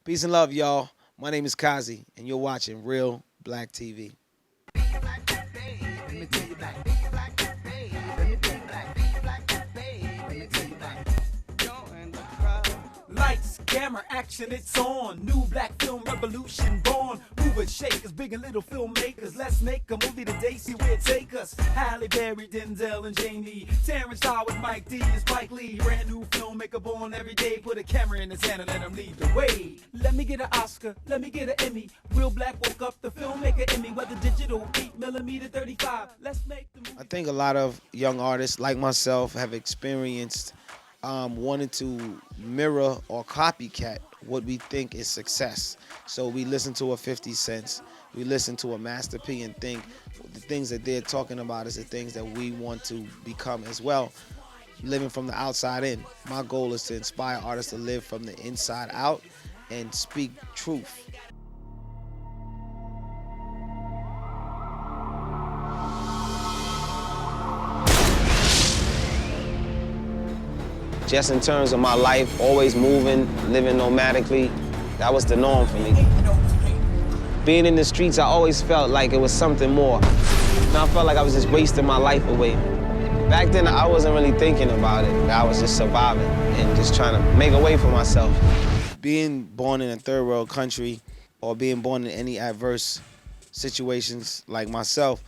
Peace and love, y'all. My name is Kazi, and you're watching Real Black TV. Lights, camera, action, it's on. New black film revolution born. Movers, shakers, big and little filmmakers. Let's make a movie today, see where it take us. Halle Berry, Denzel, and Jamie. Terrence Starr with Mike D and Spike Lee. Brand new filmmaker born every day. Put a camera in his hand and let him lead the way. Let me get an Oscar, let me get an Emmy. Real Black woke up the filmmaker Emmy. Whether digital, 8mm, 35. Let's make the movie. I think a lot of young artists like myself have experienced wanting to mirror or copycat what we think is success. So we listen to a 50 Cents, we listen to a Master P and think the things that they're talking about is the things that we want to become as well, living from the outside in. My goal is to inspire artists to live from the inside out and speak truth. Just in terms of my life, always moving, living nomadically, that was the norm for me. Being in the streets, I always felt like it was something more. And I felt like I was just wasting my life away. Back then, I wasn't really thinking about it. I was just surviving and just trying to make a way for myself. Being born in a third world country or being born in any adverse situations like myself,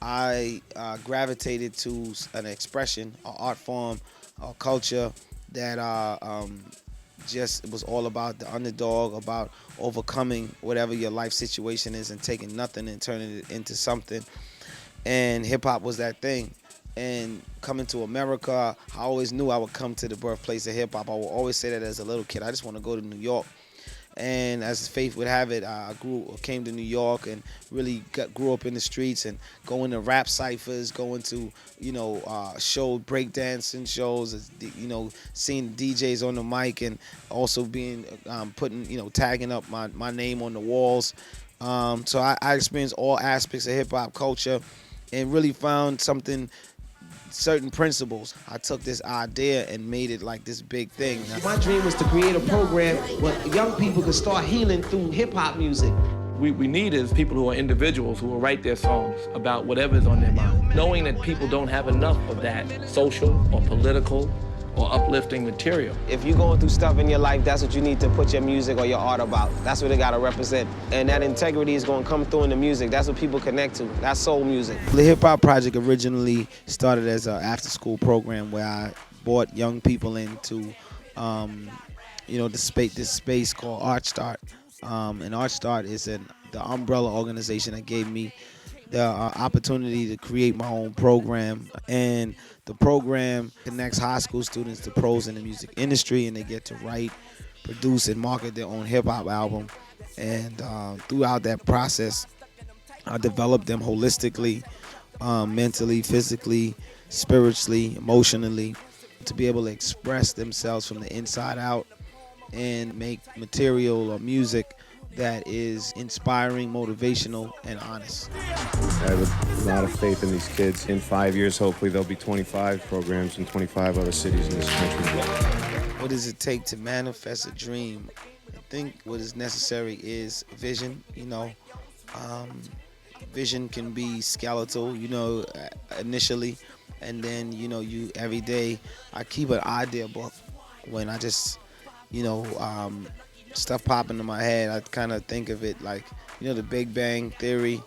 I gravitated to an expression, an art form, a culture that just was all about the underdog, about overcoming whatever your life situation is and taking nothing and turning it into something. And hip hop was that thing. And coming to America, I always knew I would come to the birthplace of hip hop. I would always say that as a little kid. I just want to go to New York. And as fate would have it, I came to New York and really grew up in the streets and going to rap ciphers, going to, show breakdancing shows, seeing DJs on the mic and also being, tagging up my name on the walls. So I experienced all aspects of hip hop culture and really found certain principles. I took this idea and made it like this big thing. My dream was to create a program where young people could start healing through hip-hop music. We need is people who are individuals who will write their songs about whatever's on their mind. Knowing that people don't have enough of that social or political or uplifting material. If you're going through stuff in your life, that's what you need to put your music or your art about. That's what it gotta represent. And that integrity is gonna come through in the music. That's what people connect to. That's soul music. The Hip Hop Project originally started as an after-school program where I brought young people into, this space called Art Start. And Art Start is the umbrella organization that gave me the opportunity to create my own program. And the program connects high school students to pros in the music industry, and they get to write, produce, and market their own hip-hop album. And throughout that process, I developed them holistically, mentally, physically, spiritually, emotionally, to be able to express themselves from the inside out and make material or music that is inspiring, motivational, and honest. I have a lot of faith in these kids. In 5 years, hopefully, there'll be 25 programs in 25 other cities in this country. What does it take to manifest a dream? I think what is necessary is vision. Vision can be skeletal, initially, and then, you every day. I keep an idea book when I just, stuff pop into my head. I kind of think of it like, the Big Bang Theory,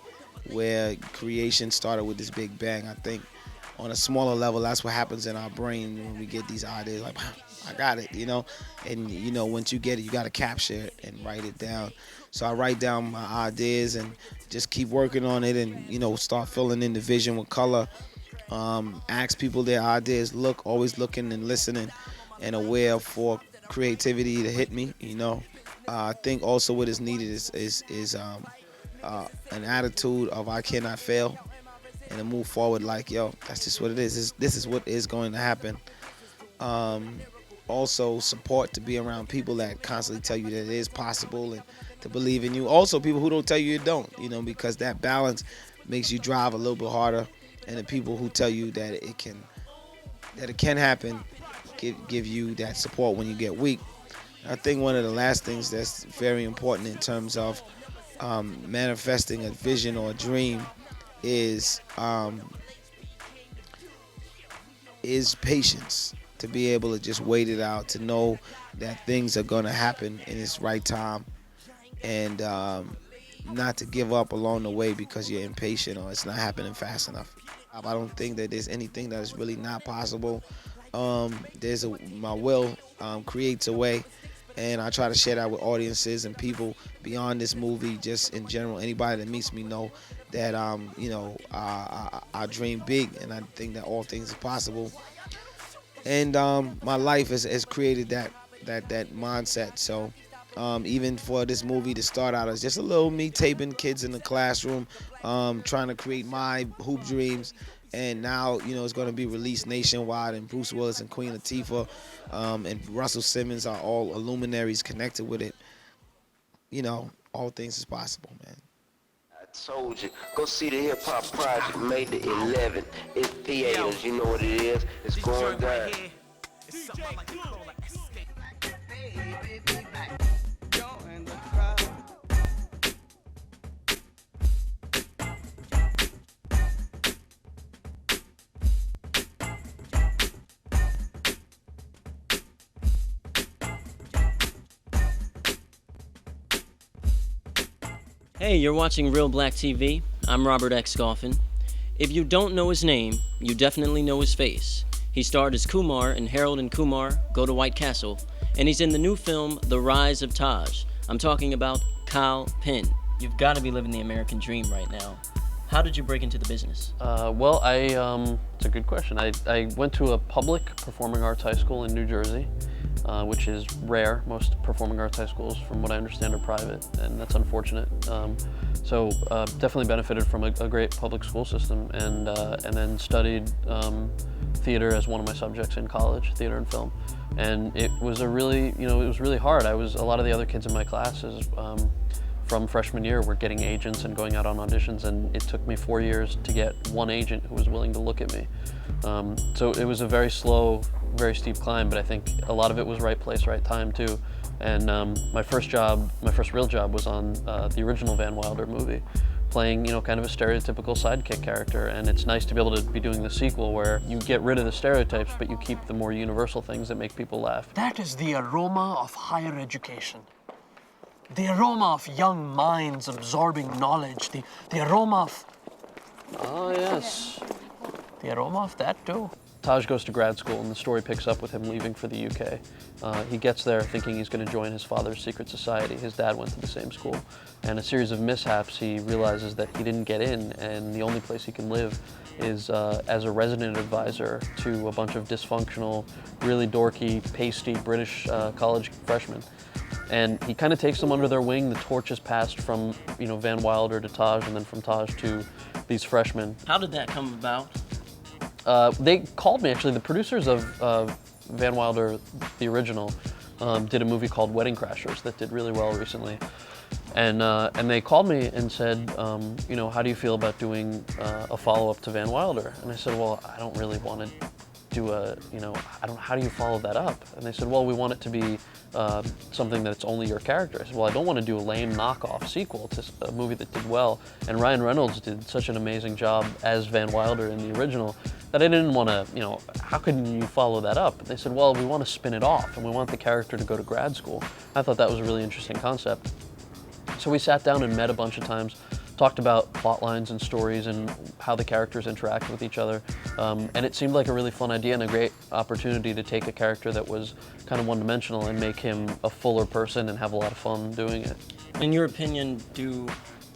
where creation started with this Big Bang. I think on a smaller level, that's what happens in our brain when we get these ideas. Like, I got it, And, once you get it, you got to capture it and write it down. So I write down my ideas and just keep working on it and, start filling in the vision with color. Ask people their ideas. Always looking and listening and aware for creativity to hit me, I think also what is needed is an attitude of I cannot fail, and to move forward like, that's just what it is. This is what is going to happen. Also support, to be around people that constantly tell you that it is possible and to believe in you. Also people who don't tell you it don't, because that balance makes you drive a little bit harder, and the people who tell you that it can happen give you that support when you get weak. I think one of the last things that's very important in terms of manifesting a vision or a dream is patience. To be able to just wait it out, to know that things are going to happen in its right time, and not to give up along the way because you're impatient or it's not happening fast enough. I don't think that there's anything that is really not possible. My will creates a way, and I try to share that with audiences and people beyond this movie, just in general. Anybody that meets me know that I dream big, and I think that all things are possible. And my life has created that mindset. So even for this movie to start out as just a little me taping kids in the classroom, trying to create my hoop dreams, and now it's going to be released nationwide, and Bruce Willis and Queen Latifah and Russell Simmons are all luminaries connected with it. All things is possible, man. Told you, go see the Hip Hop Project, made the 11. It's theaters, you know what it is. It's going down. Hey, you're watching Real Black TV. I'm Robert X. Goffin. If you don't know his name, you definitely know his face. He starred as Kumar in Harold and Kumar Go to White Castle, and he's in the new film The Rise of Taj. I'm talking about Kal Penn. You've got to be living the American dream right now. How did you break into the business? It's a good question. I went to a public performing arts high school in New Jersey, which is rare. Most performing arts high schools, from what I understand, are private, and that's unfortunate. So definitely benefited from a great public school system, and then studied theater as one of my subjects in college, theater and film. And it was it was really hard. A lot of the other kids in my classes from freshman year were getting agents and going out on auditions, and it took me 4 years to get one agent who was willing to look at me. So it was a very slow, very steep climb, but I think a lot of it was right place, right time too. And my first real job was on the original Van Wilder movie, playing kind of a stereotypical sidekick character. And it's nice to be able to be doing the sequel where you get rid of the stereotypes, but you keep the more universal things that make people laugh. That is the aroma of higher education. The aroma of young minds absorbing knowledge. The aroma of... Oh, yes. The aroma of that, too. Taj goes to grad school, and the story picks up with him leaving for the UK. He gets there thinking he's going to join his father's secret society. His dad went to the same school. And a series of mishaps, he realizes that he didn't get in, and the only place he can live is as a resident advisor to a bunch of dysfunctional, really dorky, pasty British college freshmen. And he kind of takes them under their wing. The torch is passed from Van Wilder to Taj, and then from Taj to these freshmen. How did that come about? They called me, actually. The producers of Van Wilder, the original, did a movie called Wedding Crashers that did really well recently. And they called me and said, how do you feel about doing a follow-up to Van Wilder? And I said, well, I don't really want to do how do you follow that up? And they said, well, we want it to be something that's only your character. I said, well, I don't want to do a lame knockoff sequel to a movie that did well. And Ryan Reynolds did such an amazing job as Van Wilder in the original that I didn't want to, how could you follow that up? And they said, well, we want to spin it off, and we want the character to go to grad school. I thought that was a really interesting concept. So we sat down and met a bunch of times, talked about plot lines and stories and how the characters interact with each other. And it seemed like a really fun idea and a great opportunity to take a character that was kind of one-dimensional and make him a fuller person and have a lot of fun doing it. In your opinion, do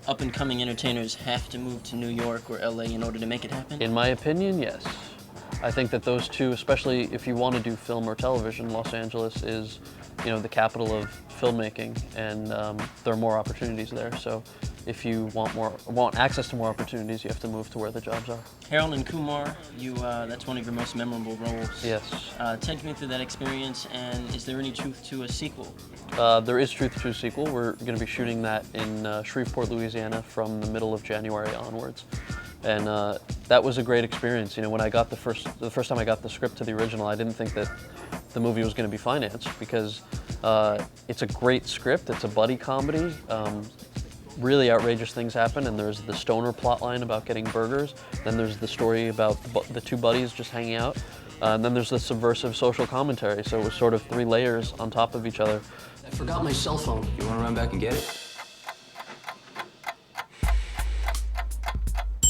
up-and-coming entertainers have to move to New York or LA in order to make it happen? In my opinion, yes. I think that those two, especially if you want to do film or television, Los Angeles is, the capital of filmmaking, and there are more opportunities there. So if you want access to more opportunities, you have to move to where the jobs are. Harold and Kumar, that's one of your most memorable roles. Yes. Take me through that experience, and is there any truth to a sequel? There is truth to a sequel. We're going to be shooting that in Shreveport, Louisiana from the middle of January onwards. And that was a great experience. When I got the first time I got the script to the original, I didn't think that the movie was going to be financed, because It's a great script. It's a buddy comedy. Really outrageous things happen, and there's the stoner plot line about getting burgers. Then there's the story about the two buddies just hanging out. And then there's the subversive social commentary. So it was sort of 3 layers on top of each other. I forgot my cell phone. You want to run back and get it?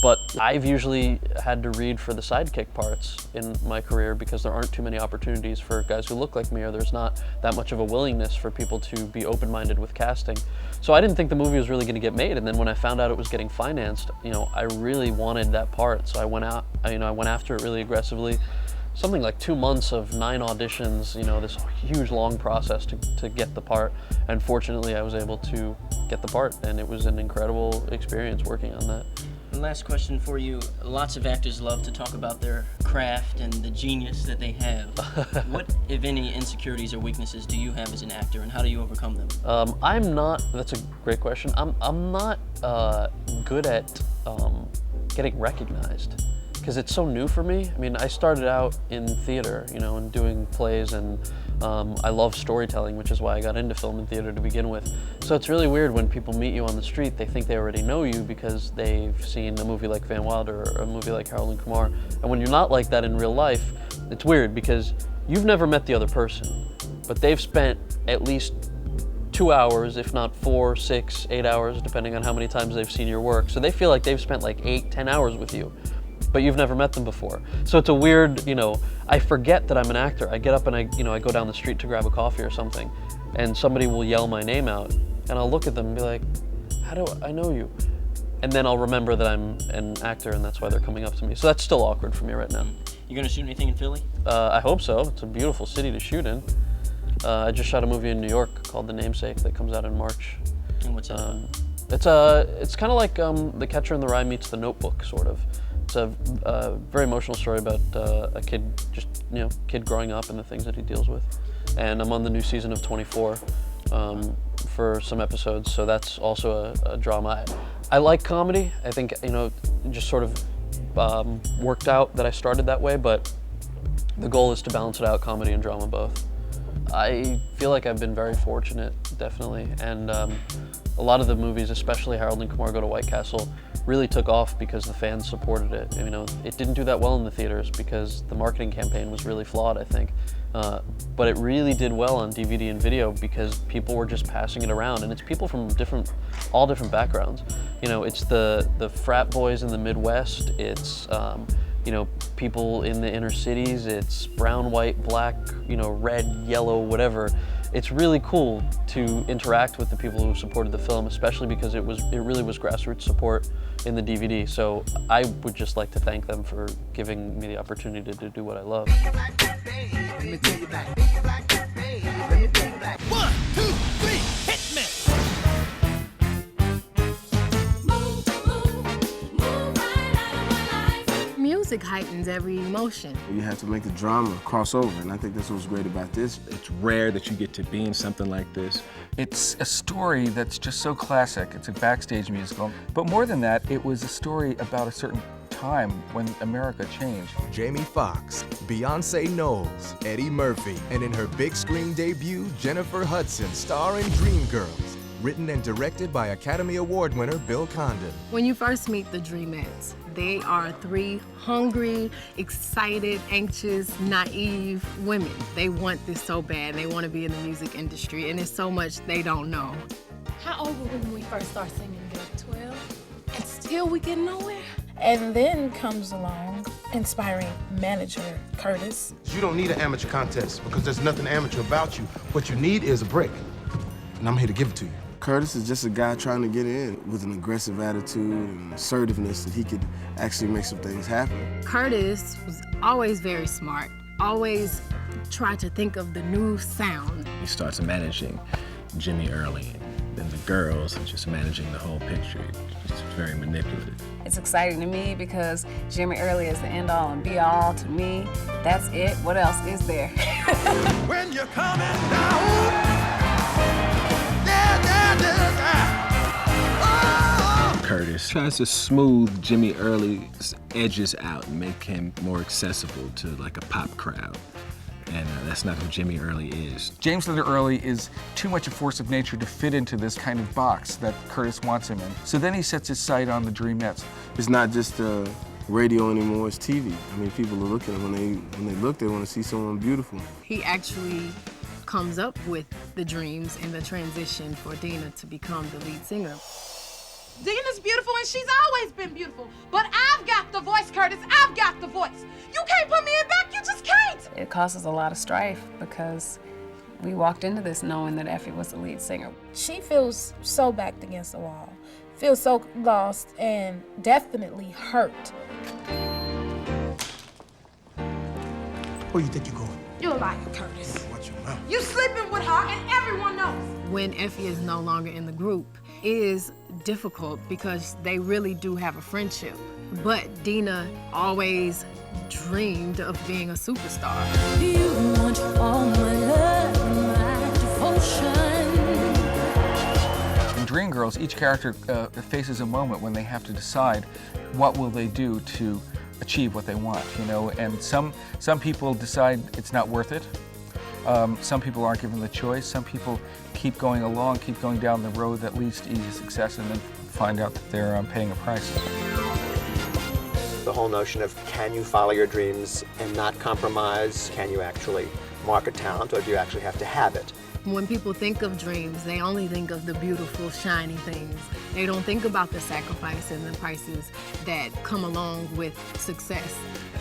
But I've usually had to read for the sidekick parts in my career because there aren't too many opportunities for guys who look like me, or there's not that much of a willingness for people to be open-minded with casting. So I didn't think the movie was really going to get made, and then when I found out it was getting financed, you know, I really wanted that part. So I went out, you know, I went after it really aggressively. Something like 2 months of 9 auditions, you know, this huge long process to get the part. And fortunately I was able to get the part, and it was an incredible experience working on that. Last question for you. Lots of actors love to talk about their craft and the genius that they have. What, if any, insecurities or weaknesses do you have as an actor, and how do you overcome them? I'm not, that's a great question. I'm not good at getting recognized, because it's so new for me. I mean, I started out in theater, you know, and doing plays, and I love storytelling, which is why I got into film and theater to begin with. So it's really weird when people meet you on the street, they think they already know you because they've seen a movie like Van Wilder or a movie like Harold and Kumar. And when you're not like that in real life, it's weird because you've never met the other person, but they've spent at least 2 hours, if not 4, 6, 8 hours, depending on how many times they've seen your work. So they feel like they've spent like 8, 10 hours with you, but you've never met them before. So it's a weird, you know, I forget that I'm an actor. I get up and I go down the street to grab a coffee or something, and somebody will yell my name out, and I'll look at them and be like, how do I know you? And then I'll remember that I'm an actor, and that's why they're coming up to me. So that's still awkward for me right now. You gonna shoot anything in Philly? I hope so. It's a beautiful city to shoot in. I just shot a movie in New York called The Namesake that comes out in March. And what's that about? It's kind of like The Catcher in the Rye meets The Notebook, sort of. It's a very emotional story about a kid, just, you know, kid growing up and the things that he deals with. And I'm on the new season of 24 for some episodes, so that's also a drama. I like comedy. I think, you know, it just sort of worked out that I started that way, but the goal is to balance it out, comedy and drama both. I feel like I've been very fortunate, definitely, and a lot of the movies, especially Harold and Kumar Go to White Castle, really took off because the fans supported it. You know, it didn't do that well in the theaters because the marketing campaign was really flawed, I think. But it really did well on DVD and video because people were just passing it around, and it's people from all different backgrounds. You know, it's the frat boys in the Midwest, it's you know, people in the inner cities, it's brown, white, black, you know, red, yellow, whatever. It's really cool to interact with the people who supported the film, especially because it really was grassroots support in the DVD. So I would just like to thank them for giving me the opportunity to do what I love. 1, 2, 3, hit me! Music heightens every emotion. You have to make the drama cross over, and I think that's what's great about this. It's rare that you get to be in something like this. It's a story that's just so classic. It's a backstage musical. But more than that, it was a story about a certain time when America changed. Jamie Foxx, Beyonce Knowles, Eddie Murphy, and in her big screen debut, Jennifer Hudson, starring Dreamgirls. Written and directed by Academy Award winner Bill Condon. When you first meet the Dreamettes, they are 3 hungry, excited, anxious, naive women. They want this so bad. They want to be in the music industry, and there's so much they don't know. How old were we when we first started singing? 12? And still we get nowhere? And then comes along inspiring manager Curtis. You don't need an amateur contest because there's nothing amateur about you. What you need is a break, and I'm here to give it to you. Curtis is just a guy trying to get in with an aggressive attitude and assertiveness that he could actually make some things happen. Curtis was always very smart, always tried to think of the new sound. He starts managing Jimmy early, and then the girls, and just managing the whole picture. It's very manipulative. It's exciting to me because Jimmy Early is the end all and be all to me. That's it. What else is there? When you're coming down. Curtis tries to smooth Jimmy Early's edges out and make him more accessible to like a pop crowd. And that's not who Jimmy Early is. James Leonard Early is too much a force of nature to fit into this kind of box that Curtis wants him in. So then he sets his sight on the Dreamettes. It's not just radio anymore, it's TV. I mean, people are looking, when they look, they want to see someone beautiful. He actually comes up with the dreams and the transition for Dina to become the lead singer. Dina's beautiful and she's always been beautiful. But I've got the voice, Curtis. I've got the voice. You can't put me in back. You just can't. It causes a lot of strife because we walked into this knowing that Effie was the lead singer. She feels so backed against the wall, feels so lost and definitely hurt. Where you think you're going? You're a liar, Curtis. Watch your mouth. You sleeping with her and everyone knows. When Effie is no longer in the group, it is difficult because they really do have a friendship. But Dina always dreamed of being a superstar. You want all my love and my devotion. In Dreamgirls, each character faces a moment when they have to decide what will they do to achieve what they want, you know, and some people decide it's not worth it. Some people aren't given the choice. Some people keep going along, keep going down the road that leads to easy success, and then find out that they're paying a price. The whole notion of, can you follow your dreams and not compromise? Can you actually market talent, or do you actually have to have it? When people think of dreams, they only think of the beautiful, shiny things. They don't think about the sacrifice and the prices that come along with success.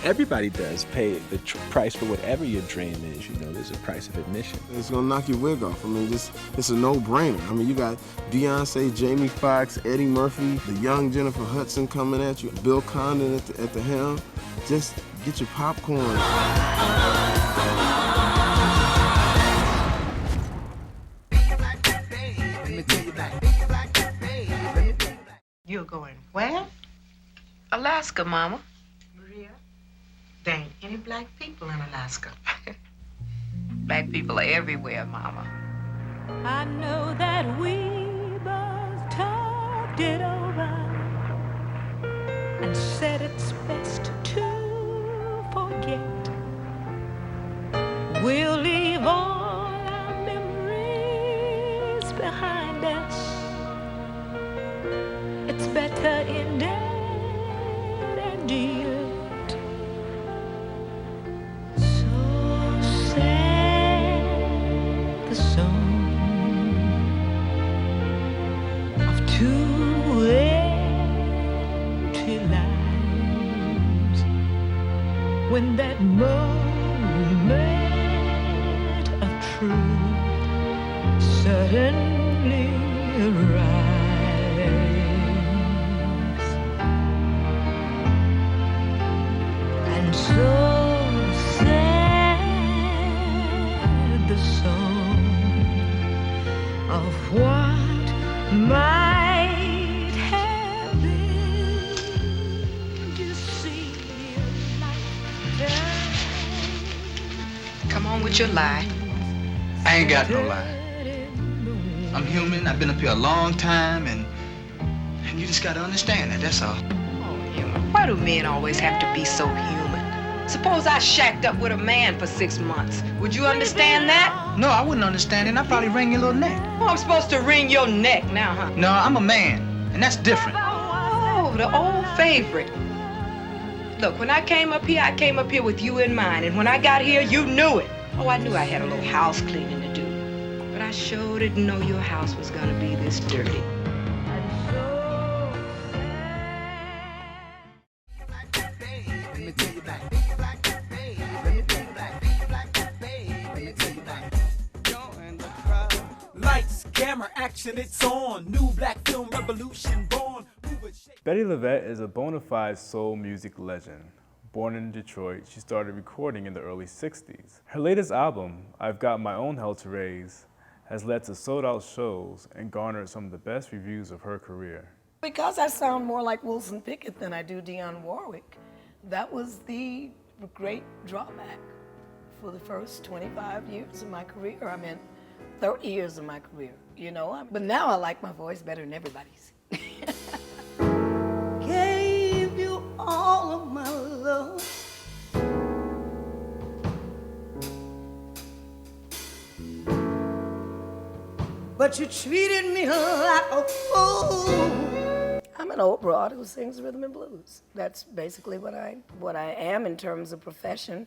Everybody does pay the price for whatever your dream is. You know, there's a price of admission. It's gonna knock your wig off. I mean, it's a no-brainer. I mean, you got Beyonce, Jamie Foxx, Eddie Murphy, the young Jennifer Hudson coming at you, Bill Condon at the helm. Just get your popcorn. You're going where? Alaska, Mama. Maria, there ain't any black people in Alaska. Black people are everywhere, Mama. I know that we both talked it over and said it's best to forget. We'll leave all our memories behind us. It's better in dead and yet. So sad the song of two empty lives when that moment of truth suddenly arrives. And so sad the song of what might have been. You see Come on with your lie. I ain't got no lie. I'm human. I've been up here a long time, and you just gotta understand that, that's all. Why do men always have to be so human? Suppose I shacked up with a man for 6 months. Would you understand that? No, I wouldn't understand it. I'd probably wring your little neck. Oh, I'm supposed to wring your neck now, huh? No, I'm a man, and that's different. Oh, the old favorite. Look, when I came up here with you in mind, and when I got here, you knew it. Oh, I knew I had a little house cleaning to do, but I sure didn't know your house was gonna be this dirty. Lights, camera, action, it's on. New black film revolution born. Bettye Lavette is a bona fide soul music legend. Born in Detroit, she started recording in the early 60s. Her latest album, I've Got My Own Hell to Raise, has led to sold-out shows and garnered some of the best reviews of her career. Because I sound more like Wilson Pickett than I do Dionne Warwick, that was the great drawback for the first 25 years of my career. I mean, 30 years of my career, you know? But now I like my voice better than everybody's. Gave you all of my love, but you treated me like a fool. I'm an old broad who sings rhythm and blues. That's basically what I am in terms of profession,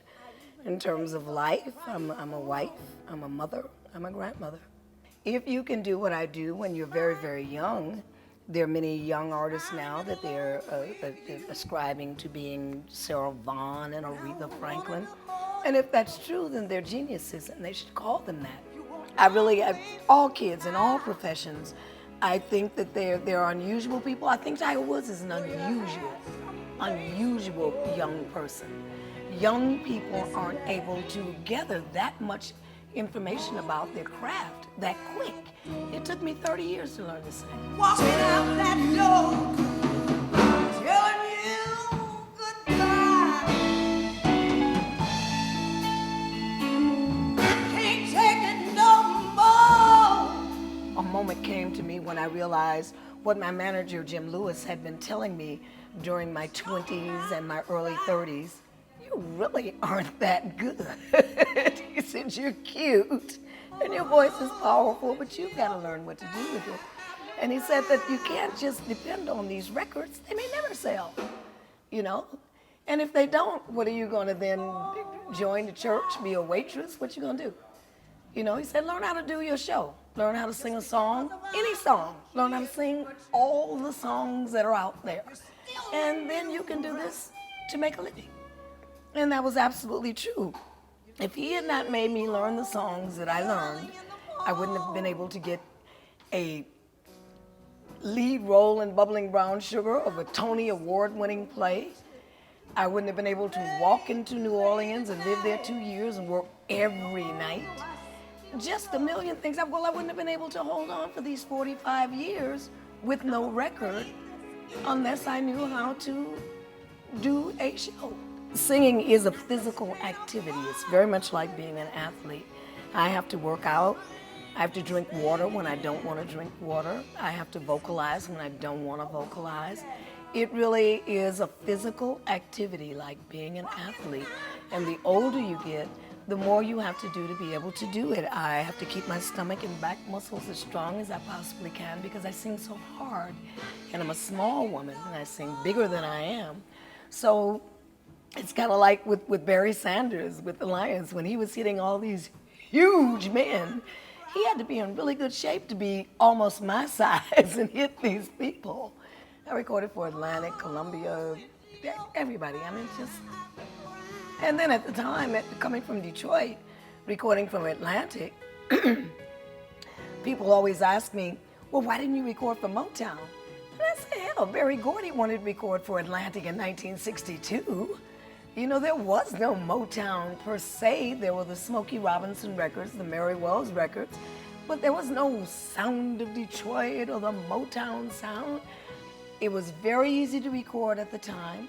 in terms of life. I'm a wife, I'm a mother, I'm a grandmother. If you can do what I do when you're very, very young, there are many young artists now that they're ascribing to being Sarah Vaughan and Aretha Franklin. And if that's true, then they're geniuses and they should call them that. All kids in all professions, I think that they're unusual people. I think Tiger Woods is an unusual young person. Young people aren't able to gather that much information about their craft that quick. It took me 30 years to learn to sing. Walking out that door, telling you goodbye. Can't take it no more. A moment came to me when I realized what my manager, Jim Lewis, had been telling me during my 20s and my early 30s. You really aren't that good. He said, you're cute and your voice is powerful, but you've got to learn what to do with it. And he said that you can't just depend on these records. They may never sell, you know? And if they don't, what are you going to then join the church, be a waitress? What you going to do? You know, he said, learn how to do your show. Learn how to sing a song, any song. Learn how to sing all the songs that are out there. And then you can do this to make a living. And that was absolutely true. If he had not made me learn the songs that I learned, I wouldn't have been able to get a lead role in Bubbling Brown Sugar of a Tony Award-winning play. I wouldn't have been able to walk into New Orleans and live there 2 years and work every night. Just a million things. Well, I wouldn't have been able to hold on for these 45 years with no record unless I knew how to do a show. Singing is a physical activity. It's very much like being an athlete. I have to work out. I have to drink water when I don't want to drink water. I have to vocalize when I don't want to vocalize. It really is a physical activity like being an athlete. And the older you get, the more you have to do to be able to do it. I have to keep my stomach and back muscles as strong as I possibly can because I sing so hard. And I'm a small woman and I sing bigger than I am. So it's kind of like with Barry Sanders with the Lions. When he was hitting all these huge men, he had to be in really good shape to be almost my size and hit these people. I recorded for Atlantic, Columbia, everybody. I mean, just... And then at the time, coming from Detroit, recording from Atlantic, people always ask me, well, why didn't you record for Motown? And I said, hell, Berry Gordy wanted to record for Atlantic in 1962. You know, there was no Motown per se. There were the Smokey Robinson records, the Mary Wells records, but there was no sound of Detroit or the Motown sound. It was very easy to record at the time.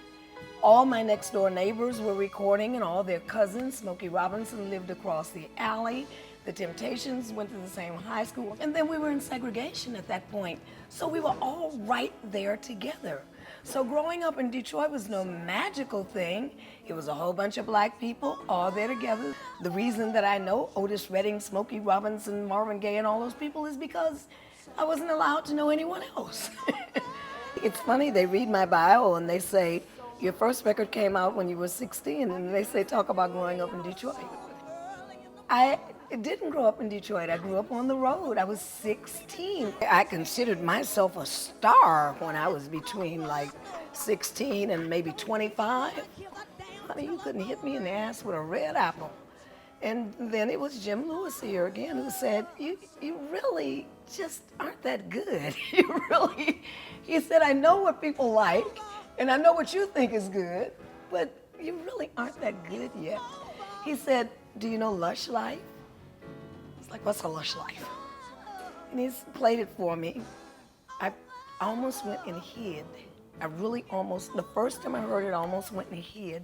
All my next door neighbors were recording and all their cousins. Smokey Robinson lived across the alley. The Temptations went to the same high school. And then we were in segregation at that point. So we were all right there together. So growing up in Detroit was no magical thing. It was a whole bunch of black people all there together. The reason that I know Otis Redding, Smokey Robinson, Marvin Gaye, and all those people is because I wasn't allowed to know anyone else. It's funny, they read my bio and they say, your first record came out when you were 16, and they say, talk about growing up in Detroit. I didn't grow up in Detroit. I grew up on the road. I was 16. I considered myself a star when I was between like 16 and maybe 25. Honey, you couldn't hit me in the ass with a red apple. And then it was Jim Lewis here again who said, you really just aren't that good. He said, I know what people like, and I know what you think is good, but you really aren't that good yet. He said, do you know Lush Life? It's like, what's a Lush Life? And he's played it for me. I almost went and hid. I really almost, the first time I heard it, I almost went and hid.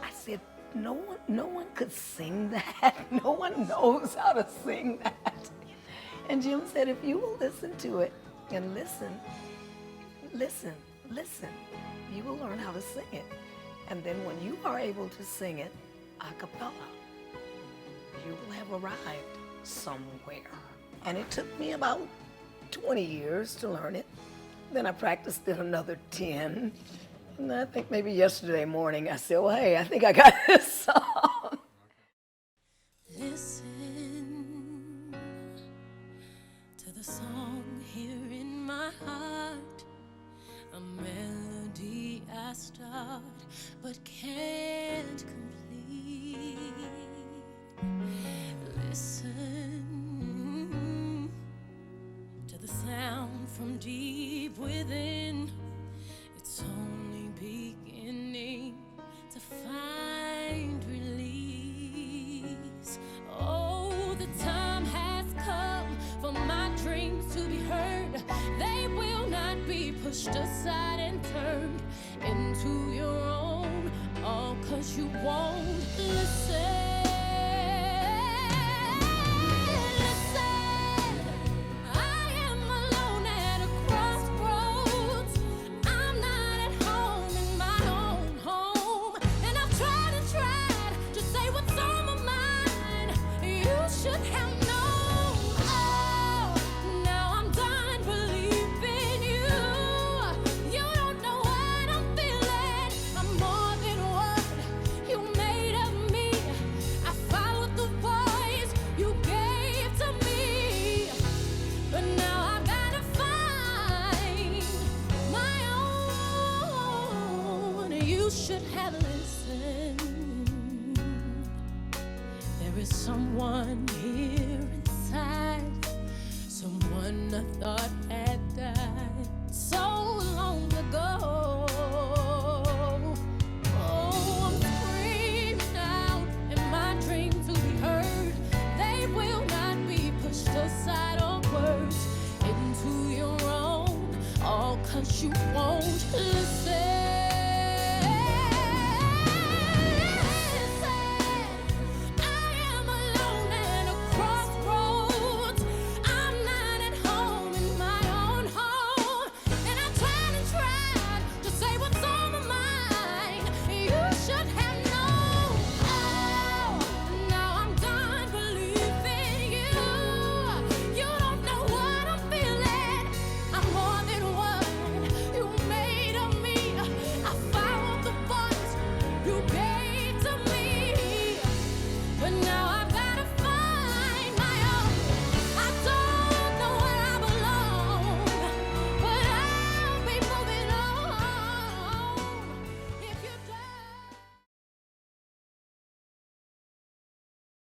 I said, no one could sing that. No one knows how to sing that. And Jim said, if you will listen to it and listen, you will learn how to sing it. And then when you are able to sing it a cappella, you will have arrived somewhere. And it took me about 20 years to learn it. Then I practiced it another 10. And I think maybe yesterday morning I said, well, hey, I think I got this song. Listen to the song here in my heart, a melody I start but can't complete. Listen to the sound from deep within. It's only beginning to find release. Oh, the time has come for my dreams to be heard. They will not be pushed aside and turned into your own, all 'cause you won't listen. Someone here inside, someone I thought had died so long ago. Oh, I'm screaming out in my dreams to be heard. They will not be pushed aside or words into your own, all 'cause you won't listen.